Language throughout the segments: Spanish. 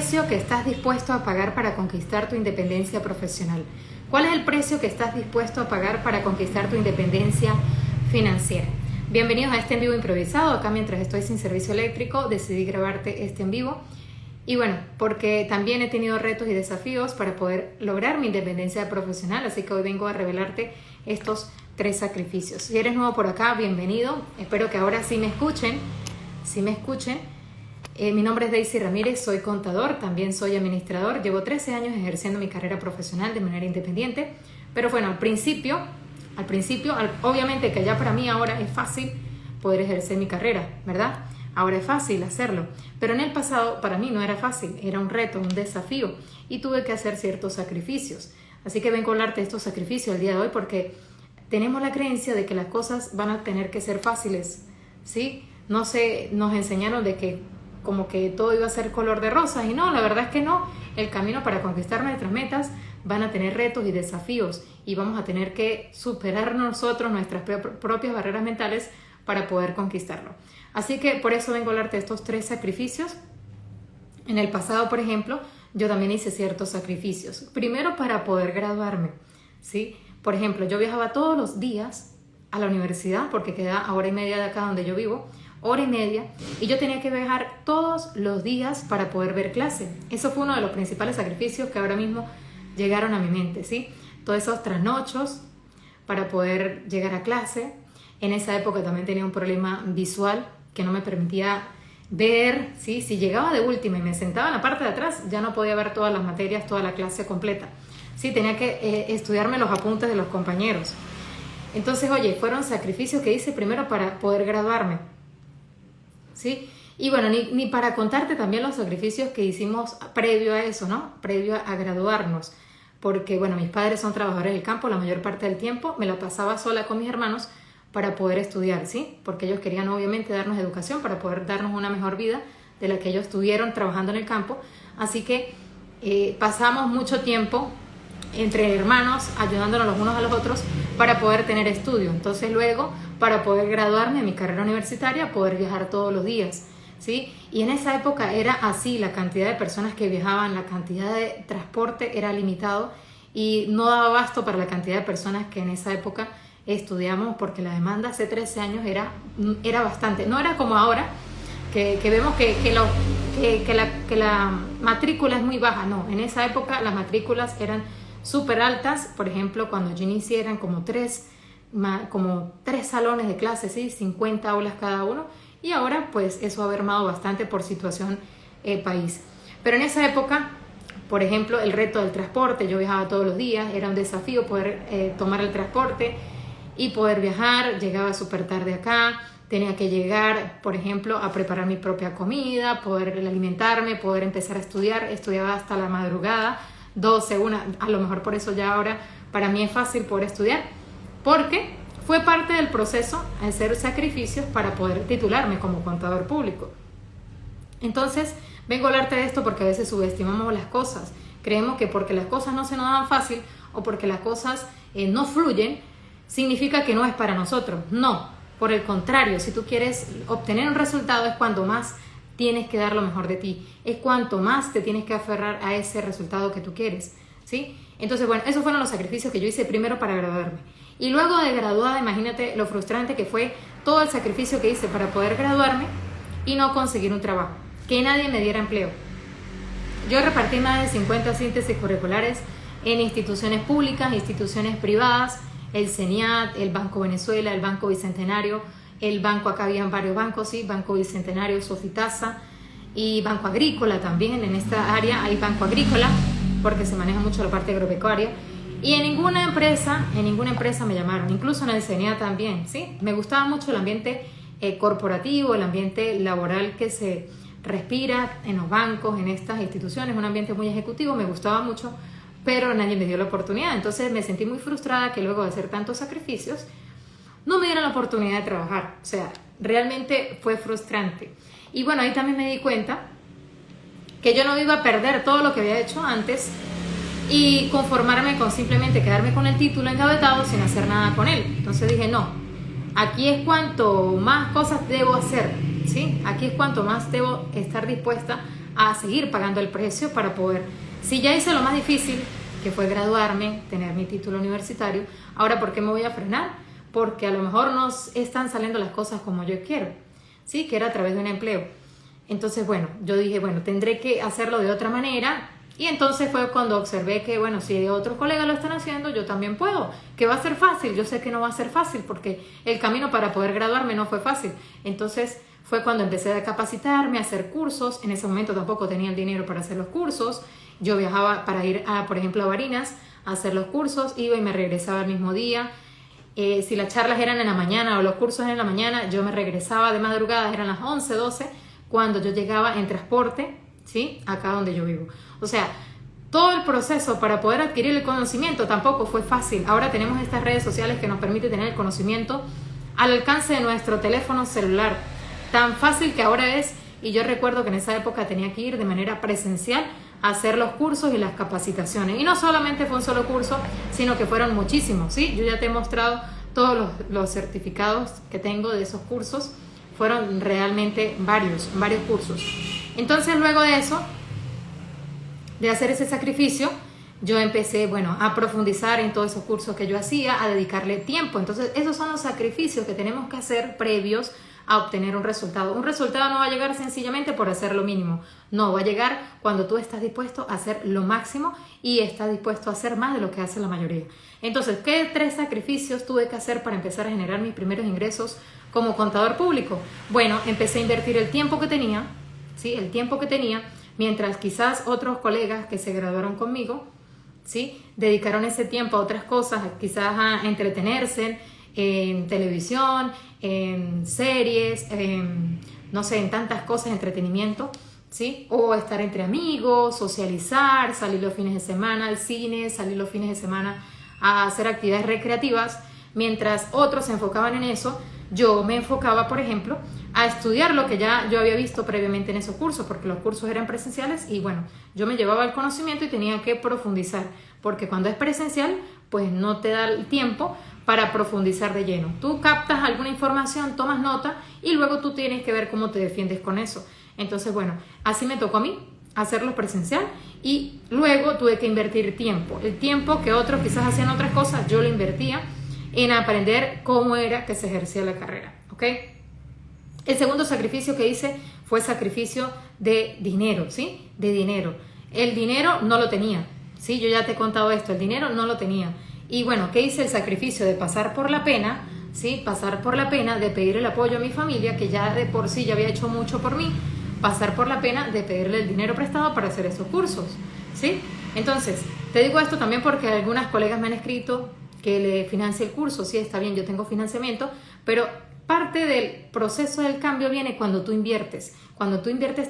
precio que estás dispuesto a pagar para conquistar tu independencia profesional? ¿Cuál es el precio que estás dispuesto a pagar para conquistar tu independencia financiera? Bienvenidos a este en vivo improvisado. Acá mientras estoy sin servicio eléctrico decidí grabarte este en vivo. Y bueno, porque también he tenido retos y desafíos para poder lograr mi independencia profesional, así que hoy vengo a revelarte estos 3 sacrificios. Si eres nuevo por acá, bienvenido. Espero que ahora sí me escuchen. Mi nombre es Daisy Ramírez, soy contador, también soy administrador. Llevo 13 años ejerciendo mi carrera profesional de manera independiente. Pero bueno, al principio, obviamente que ya para mí ahora es fácil poder ejercer mi carrera, ¿verdad? Ahora es fácil hacerlo, pero en el pasado para mí no era fácil, era un reto, un desafío y tuve que hacer ciertos sacrificios. Así que vengo a hablarte de estos sacrificios el día de hoy porque tenemos la creencia de que las cosas van a tener que ser fáciles, ¿sí? No sé, nos enseñaron de que como que todo iba a ser color de rosas y no, la verdad es que no. El camino para conquistar nuestras metas van a tener retos y desafíos y vamos a tener que superar nosotros nuestras propias barreras mentales para poder conquistarlo. Así que por eso vengo a hablarte de estos 3 sacrificios. En el pasado, por ejemplo, yo también hice ciertos sacrificios. Primero para poder graduarme, ¿sí? Por ejemplo, yo viajaba todos los días a la universidad porque queda a hora y media de acá donde yo vivo, hora y media, y yo tenía que viajar todos los días para poder ver clase. Eso fue uno de los principales sacrificios que ahora mismo llegaron a mi mente, ¿sí? Todos esos trasnochos para poder llegar a clase. En esa época también tenía un problema visual que no me permitía ver, ¿sí? Si llegaba de última y me sentaba en la parte de atrás, ya no podía ver todas las materias, toda la clase completa. Sí, tenía que estudiarme los apuntes de los compañeros. Entonces, oye, fueron sacrificios que hice primero para poder graduarme, ¿sí? Y bueno, ni para contarte también los sacrificios que hicimos previo a eso, ¿no? Previo a graduarnos. Porque, bueno, mis padres son trabajadores del campo, la mayor parte del tiempo me la pasaba sola con mis hermanos para poder estudiar, ¿sí? Porque ellos querían obviamente darnos educación para poder darnos una mejor vida de la que ellos tuvieron trabajando en el campo. Así que pasamos mucho tiempo entre hermanos ayudándonos los unos a los otros para poder tener estudio. Entonces luego, para poder graduarme en mi carrera universitaria, poder viajar todos los días, ¿sí? Y en esa época era así, la cantidad de personas que viajaban, la cantidad de transporte era limitado y no daba abasto para la cantidad de personas que en esa época estudiamos, porque la demanda hace 13 años era bastante. No era como ahora, que vemos que la matrícula es muy baja. No, en esa época las matrículas eran súper altas. Por ejemplo, cuando yo inicié eran como 3 salones de clase, ¿sí? 50 aulas cada uno. Y ahora pues eso ha mermado bastante por situación país. Pero en esa época, por ejemplo, el reto del transporte, yo viajaba todos los días, era un desafío poder tomar el transporte y poder viajar. Llegaba súper tarde acá, tenía que llegar, por ejemplo, a preparar mi propia comida, poder alimentarme, poder empezar a estudiar. Estudiaba hasta la madrugada, 12, 1, a lo mejor por eso ya ahora para mí es fácil poder estudiar, porque fue parte del proceso hacer sacrificios para poder titularme como contador público. Entonces, vengo a hablarte de esto porque a veces subestimamos las cosas. Creemos que porque las cosas no se nos dan fácil o porque las cosas no fluyen, significa que no es para nosotros. No, por el contrario, si tú quieres obtener un resultado es cuando más tienes que dar lo mejor de ti. Es cuanto más te tienes que aferrar a ese resultado que tú quieres, ¿sí? Entonces, bueno, esos fueron los sacrificios que yo hice primero para graduarme. Y luego de graduada, imagínate lo frustrante que fue todo el sacrificio que hice para poder graduarme y no conseguir un trabajo, que nadie me diera empleo. Yo repartí más de 50 síntesis curriculares en instituciones públicas, instituciones privadas, el CENIAT, el Banco Venezuela, el Banco Bicentenario, el banco, acá habían varios bancos, sí, Banco Bicentenario, Sofitasa y Banco Agrícola también. En esta área hay Banco Agrícola porque se maneja mucho la parte agropecuaria. Y en ninguna empresa me llamaron, incluso en el CENIAT también, ¿sí? Me gustaba mucho el ambiente corporativo, el ambiente laboral que se respira en los bancos, en estas instituciones, un ambiente muy ejecutivo, me gustaba mucho, pero nadie me dio la oportunidad. Entonces me sentí muy frustrada que luego de hacer tantos sacrificios no me dieran la oportunidad de trabajar. O sea, realmente fue frustrante. Y bueno, ahí también me di cuenta que yo no iba a perder todo lo que había hecho antes y conformarme con simplemente quedarme con el título engavetado sin hacer nada con él. Entonces dije, no, aquí es cuanto más cosas debo hacer, ¿sí? Aquí es cuanto más debo estar dispuesta a seguir pagando el precio para poder, si ya hice lo más difícil, que fue graduarme, tener mi título universitario, ahora ¿por qué me voy a frenar? Porque a lo mejor no están saliendo las cosas como yo quiero, ¿sí? Que era a través de un empleo. Entonces, bueno, yo dije, bueno, tendré que hacerlo de otra manera. Y entonces fue cuando observé que, bueno, si otros colegas lo están haciendo, yo también puedo. Que va a ser fácil, yo sé que no va a ser fácil porque el camino para poder graduarme no fue fácil. Entonces fue cuando empecé a capacitarme, a hacer cursos. En ese momento tampoco tenía el dinero para hacer los cursos. Yo viajaba para ir, por ejemplo, a Barinas a hacer los cursos, iba y me regresaba el mismo día. Si las charlas eran en la mañana o los cursos eran en la mañana, yo me regresaba de madrugada, eran las 11, 12, cuando yo llegaba en transporte, ¿sí? Acá donde yo vivo. O sea, todo el proceso para poder adquirir el conocimiento tampoco fue fácil. Ahora tenemos estas redes sociales que nos permiten tener el conocimiento al alcance de nuestro teléfono celular. Tan fácil que ahora es, y yo recuerdo que en esa época tenía que ir de manera presencial a hacer los cursos y las capacitaciones. Y no solamente fue un solo curso, sino que fueron muchísimos, ¿sí? Yo ya te he mostrado todos los certificados que tengo de esos cursos. Fueron realmente varios cursos. Entonces, luego de eso, de hacer ese sacrificio, yo empecé, bueno, a profundizar en todos esos cursos que yo hacía, a dedicarle tiempo. Entonces, esos son los sacrificios que tenemos que hacer previos a obtener un resultado. Un resultado no va a llegar sencillamente por hacer lo mínimo. No, va a llegar cuando tú estás dispuesto a hacer lo máximo y estás dispuesto a hacer más de lo que hace la mayoría. Entonces, ¿qué 3 sacrificios tuve que hacer para empezar a generar mis primeros ingresos como contador público? Bueno, empecé a invertir el tiempo que tenía, ¿sí? El tiempo que tenía, mientras quizás otros colegas que se graduaron conmigo, ¿sí? Dedicaron ese tiempo a otras cosas, quizás a entretenerse en televisión, en series, no sé, en tantas cosas, entretenimiento, ¿sí? O estar entre amigos, socializar, salir los fines de semana al cine, salir los fines de semana a hacer actividades recreativas. Mientras otros se enfocaban en eso, yo me enfocaba, por ejemplo, a estudiar lo que ya yo había visto previamente en esos cursos, porque los cursos eran presenciales y bueno, yo me llevaba el conocimiento y tenía que profundizar, porque cuando es presencial, pues no te da el tiempo para profundizar de lleno. Tú captas alguna información, tomas nota y luego tú tienes que ver cómo te defiendes con eso. Entonces, bueno, así me tocó a mí hacerlo presencial y luego tuve que invertir tiempo. El tiempo que otros quizás hacían otras cosas, yo lo invertía en aprender cómo era que se ejercía la carrera, ¿ok? El segundo sacrificio que hice fue sacrificio de dinero, ¿sí? De dinero. El dinero no lo tenía, ¿sí? Yo ya te he contado esto, el dinero no lo tenía. Y bueno, ¿qué hice? El sacrificio de pasar por la pena, ¿sí? Pasar por la pena de pedir el apoyo a mi familia, que ya de por sí ya había hecho mucho por mí, pasar por la pena de pedirle el dinero prestado para hacer esos cursos, ¿sí? Entonces, te digo esto también porque algunas colegas me han escrito que le financie el curso. Sí, está bien, yo tengo financiamiento, pero parte del proceso del cambio viene cuando tú inviertes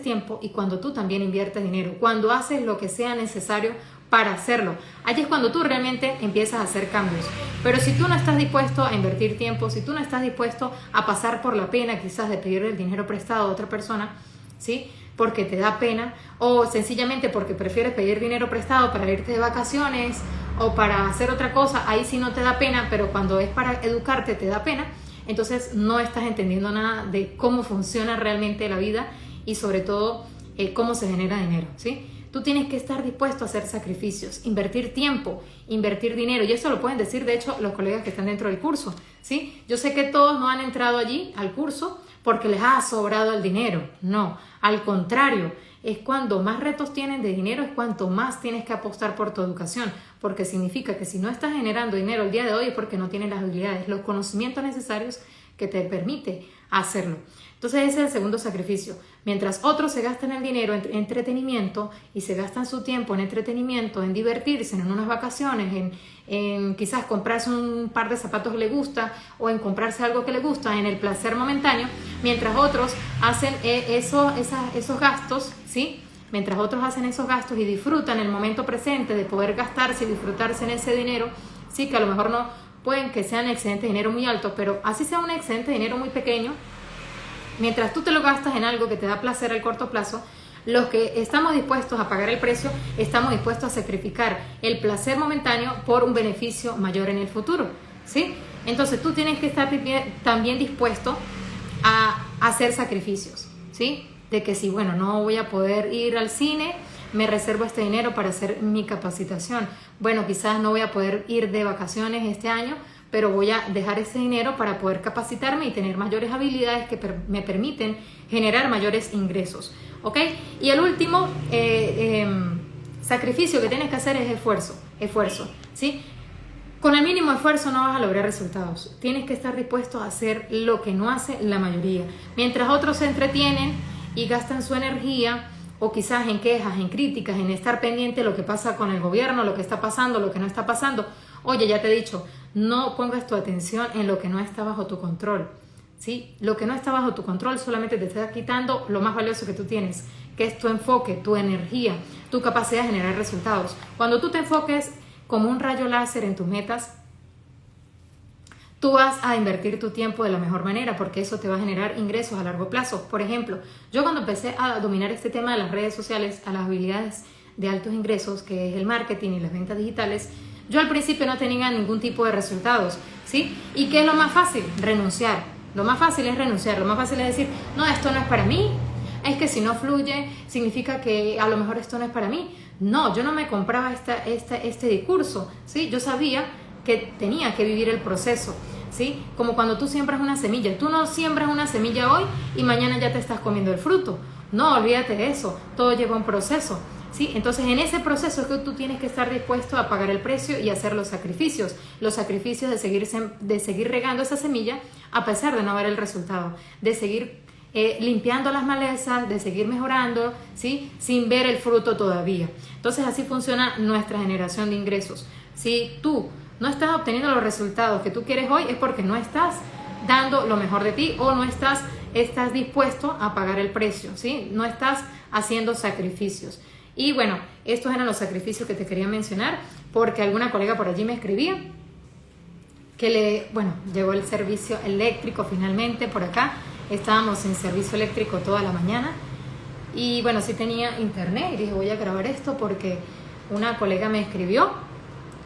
tiempo y cuando tú también inviertes dinero, cuando haces lo que sea necesario para hacerlo. Allí es cuando tú realmente empiezas a hacer cambios. Pero si tú no estás dispuesto a invertir tiempo, si tú no estás dispuesto a pasar por la pena quizás de pedirle el dinero prestado a otra persona, ¿sí? Porque te da pena o sencillamente porque prefieres pedir dinero prestado para irte de vacaciones o para hacer otra cosa, ahí sí no te da pena, pero cuando es para educarte te da pena, entonces no estás entendiendo nada de cómo funciona realmente la vida y sobre todo cómo se genera dinero, ¿sí? Tú tienes que estar dispuesto a hacer sacrificios, invertir tiempo, invertir dinero. Y eso lo pueden decir, de hecho, los colegas que están dentro del curso, ¿sí? Yo sé que todos no han entrado allí al curso porque les ha sobrado el dinero. No, al contrario, es cuando más retos tienen de dinero, es cuanto más tienes que apostar por tu educación. Porque significa que si no estás generando dinero el día de hoy es porque no tienes las habilidades, los conocimientos necesarios que te permite hacerlo. Entonces ese es el segundo sacrificio. Mientras otros se gastan el dinero en entretenimiento y se gastan su tiempo en entretenimiento, en divertirse, en unas vacaciones, en quizás comprarse un par de zapatos que le gusta o en comprarse algo que le gusta, en el placer momentáneo, mientras otros hacen esos gastos, ¿sí? Mientras otros hacen esos gastos y disfrutan el momento presente de poder gastarse y disfrutarse en ese dinero, sí, que a lo mejor no pueden que sean excedentes de dinero muy altos, pero así sea un excedente de dinero muy pequeño, mientras tú te lo gastas en algo que te da placer al corto plazo, los que estamos dispuestos a pagar el precio, estamos dispuestos a sacrificar el placer momentáneo por un beneficio mayor en el futuro, ¿sí? Entonces tú tienes que estar también dispuesto a hacer sacrificios, ¿sí? de que si, bueno, no voy a poder ir al cine, me reservo este dinero para hacer mi capacitación. Bueno, quizás no voy a poder ir de vacaciones este año, pero voy a dejar ese dinero para poder capacitarme y tener mayores habilidades que me permiten generar mayores ingresos, ¿ok? Y el último sacrificio que tienes que hacer es esfuerzo, ¿sí? Con el mínimo esfuerzo no vas a lograr resultados. Tienes que estar dispuesto a hacer lo que no hace la mayoría. Mientras otros se entretienen y gastan su energía, o quizás en quejas, en críticas, en estar pendiente de lo que pasa con el gobierno, lo que está pasando, lo que no está pasando. Oye, ya te he dicho, no pongas tu atención en lo que no está bajo tu control, ¿sí? Lo que no está bajo tu control solamente te está quitando lo más valioso que tú tienes, que es tu enfoque, tu energía, tu capacidad de generar resultados. Cuando tú te enfoques como un rayo láser en tus metas, tú vas a invertir tu tiempo de la mejor manera, porque eso te va a generar ingresos a largo plazo. Por ejemplo, yo cuando empecé a dominar este tema de las redes sociales, a las habilidades de altos ingresos, que es el marketing y las ventas digitales, yo al principio no tenía ningún tipo de resultados, ¿sí? ¿Y qué es lo más fácil? Renunciar. Lo más fácil es renunciar, lo más fácil es decir, no, esto no es para mí, es que si no fluye, significa que a lo mejor esto no es para mí. No, yo no me compraba este discurso, ¿sí? Yo sabía que tenía que vivir el proceso, ¿sí? Como cuando tú siembras una semilla. Tú no siembras una semilla hoy y mañana ya te estás comiendo el fruto. No, olvídate de eso. Todo lleva un proceso, ¿sí? Entonces, en ese proceso es que tú tienes que estar dispuesto a pagar el precio y hacer los sacrificios de seguir regando esa semilla a pesar de no ver el resultado, de seguir limpiando las malezas, de seguir mejorando, ¿sí? Sin ver el fruto todavía. Entonces, así funciona nuestra generación de ingresos. Si tú no estás obteniendo los resultados que tú quieres hoy, es porque no estás dando lo mejor de ti o no estás dispuesto a pagar el precio, ¿sí? No estás haciendo sacrificios. Y bueno, estos eran los sacrificios que te quería mencionar, porque alguna colega por allí me escribía que llegó el servicio eléctrico finalmente por acá. Estábamos sin servicio eléctrico toda la mañana y bueno, sí tenía internet y dije, voy a grabar esto porque una colega me escribió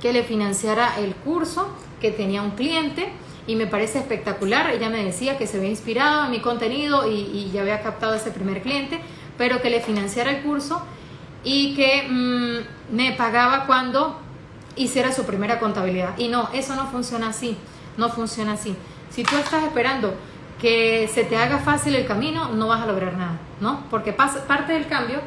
que le financiara el curso, que tenía un cliente y me parece espectacular. Ella me decía que se había inspirado en mi contenido y ya había captado ese primer cliente, pero que le financiara el curso y que me pagaba cuando hiciera su primera contabilidad. Y no, eso no funciona así, no funciona así. Si tú estás esperando que se te haga fácil el camino, no vas a lograr nada, ¿no? Porque parte del cambio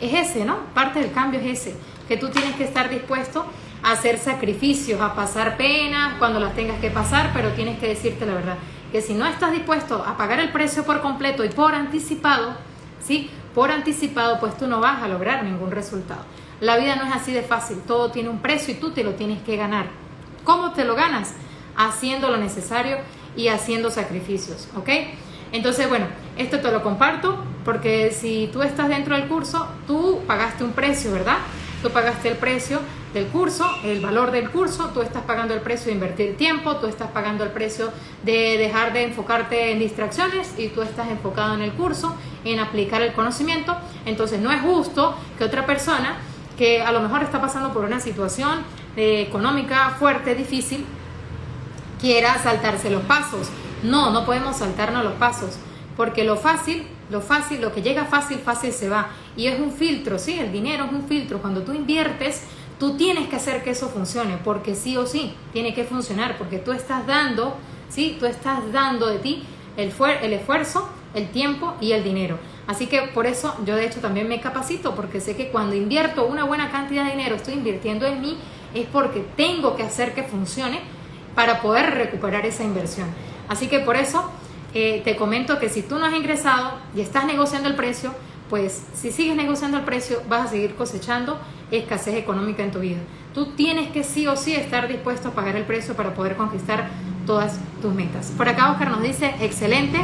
es ese, ¿no? Parte del cambio es ese, que tú tienes que estar dispuesto a hacer sacrificios, a pasar penas cuando las tengas que pasar, pero tienes que decirte la verdad, que si no estás dispuesto a pagar el precio por completo y por anticipado, ¿sí? Por anticipado, pues tú no vas a lograr ningún resultado. La vida no es así de fácil, todo tiene un precio y tú te lo tienes que ganar. ¿Cómo te lo ganas? Haciendo lo necesario y haciendo sacrificios, ¿ok? Entonces, bueno, esto te lo comparto porque si tú estás dentro del curso, tú pagaste un precio, ¿verdad? Tú pagaste el precio del curso, el valor del curso, tú estás pagando el precio de invertir tiempo, tú estás pagando el precio de dejar de enfocarte en distracciones y tú estás enfocado en el curso, en aplicar el conocimiento. Entonces, no es justo que otra persona que a lo mejor está pasando por una situación económica fuerte, difícil, quiera saltarse los pasos. No podemos saltarnos los pasos, porque lo fácil, lo que llega fácil, fácil se va. Y es un filtro, ¿sí? El dinero es un filtro. Cuando tú inviertes, tú tienes que hacer que eso funcione, porque sí o sí tiene que funcionar, porque tú estás dando, ¿sí? Tú estás dando de ti el esfuerzo, el tiempo y el dinero. Así que por eso yo de hecho también me capacito, porque sé que cuando invierto una buena cantidad de dinero, estoy invirtiendo en mí, es porque tengo que hacer que funcione para poder recuperar esa inversión. Así que por eso te comento que si tú no has ingresado y estás negociando el precio, pues si sigues negociando el precio vas a seguir cosechando escasez económica en tu vida. Tú tienes que sí o sí estar dispuesto a pagar el precio para poder conquistar todas tus metas. Por acá Oscar nos dice, excelente.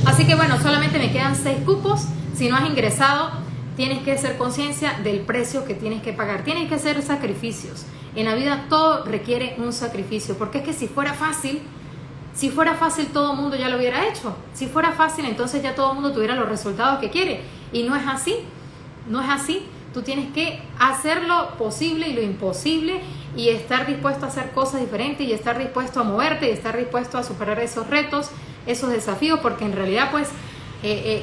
Así que bueno, solamente me quedan 6 cupos. Si no has ingresado, tienes que hacer conciencia del precio que tienes que pagar. Tienes que hacer sacrificios. En la vida todo requiere un sacrificio, porque es que si fuera fácil todo el mundo ya lo hubiera hecho. Si fuera fácil, entonces ya todo el mundo tuviera los resultados que quiere. Y no es así, no es así. Tú tienes que hacer lo posible y lo imposible y estar dispuesto a hacer cosas diferentes y estar dispuesto a moverte y estar dispuesto a superar esos retos, esos desafíos, porque en realidad pues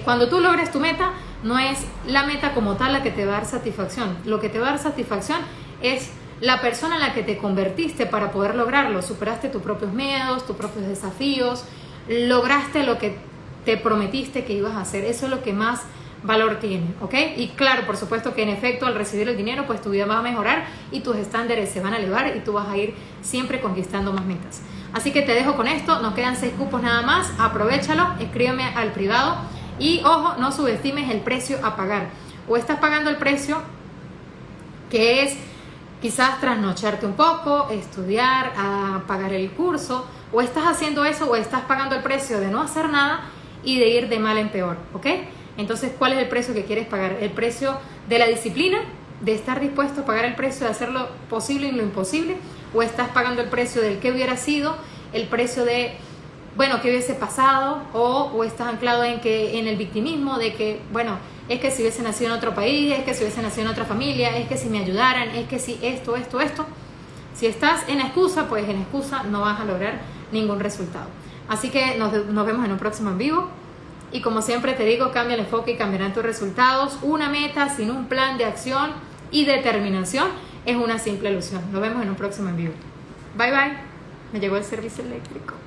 Cuando tú logres tu meta, no es la meta como tal la que te va a dar satisfacción. Lo que te va a dar satisfacción es la persona en la que te convertiste para poder lograrlo. Superaste tus propios miedos, tus propios desafíos, lograste lo que te prometiste que ibas a hacer. Eso es lo que más valor tiene, ¿ok? Y claro, por supuesto que en efecto al recibir el dinero, pues tu vida va a mejorar y tus estándares se van a elevar y tú vas a ir siempre conquistando más metas. Así que te dejo con esto, nos quedan 6 cupos nada más, aprovéchalo, escríbeme al privado y ojo, no subestimes el precio a pagar. O estás pagando el precio que es quizás trasnocharte un poco, estudiar, a pagar el curso, o estás haciendo eso o estás pagando el precio de no hacer nada y de ir de mal en peor, ¿ok? Entonces, ¿cuál es el precio que quieres pagar? ¿El precio de la disciplina? ¿De estar dispuesto a pagar el precio de hacer lo posible y lo imposible? ¿O estás pagando el precio del que hubiera sido? ¿El precio de, bueno, qué hubiese pasado? ¿O estás anclado en el victimismo de que, bueno, es que si hubiese nacido en otro país, es que si hubiese nacido en otra familia, es que si me ayudaran, es que si esto. Si estás en excusa, pues en excusa no vas a lograr ningún resultado. Así que nos vemos en un próximo en vivo. Y como siempre te digo, cambia el enfoque y cambiarán tus resultados. Una meta sin un plan de acción y determinación es una simple ilusión. Nos vemos en un próximo en vivo. Bye bye. Me llegó el servicio eléctrico.